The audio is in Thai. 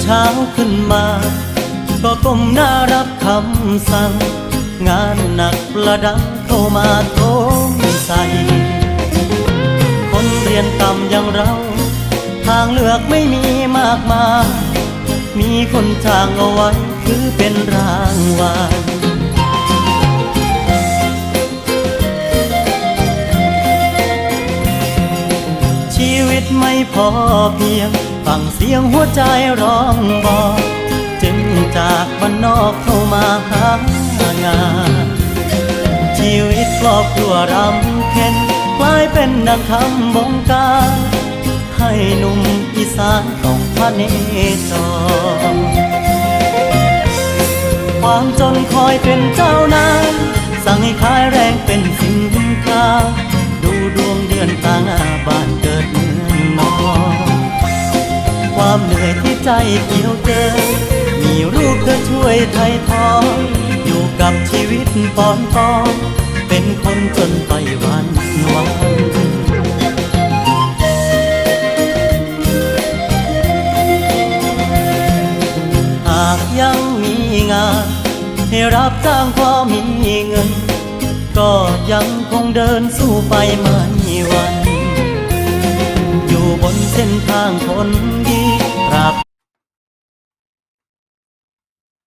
เช้าขึ้นมาก็ก้มหน้ารับคำสั่งงานหนักประดังเข้ามาโถมใส่คนเรียนต่ำอย่างเราทางเลือกไม่มีมากมายมีคนจ้างเอาไว้คือเป็นรางวัลชีวิตไม่พอเพียงฟังเสียงหัวใจร้องบอกจึงจากบ้านนอกเข้ามาหางานชีวิตครอบครัวรำเค็ญกลายเป็นดังคำบงการให้หนุ่มอีสานต้องพระเนจรความจนคอยเป็นเจ้านายสั่งให้ขายแรงเป็นสินค้าดูดวงเดือนตางอาบ้านเกิดเมืองนอนความเหนื่อยที่ใจเกี่ยวเจอมีลูกเธอช่วยไถ่ทองอยู่กับชีวิตปอนปอนเป็นคนจนไปวันหากยังมีงานให้รับจ้างพอมีเงินก็ยังคงเดินสู้ไปไม่หวั่นอยู่บนเส้นทางคน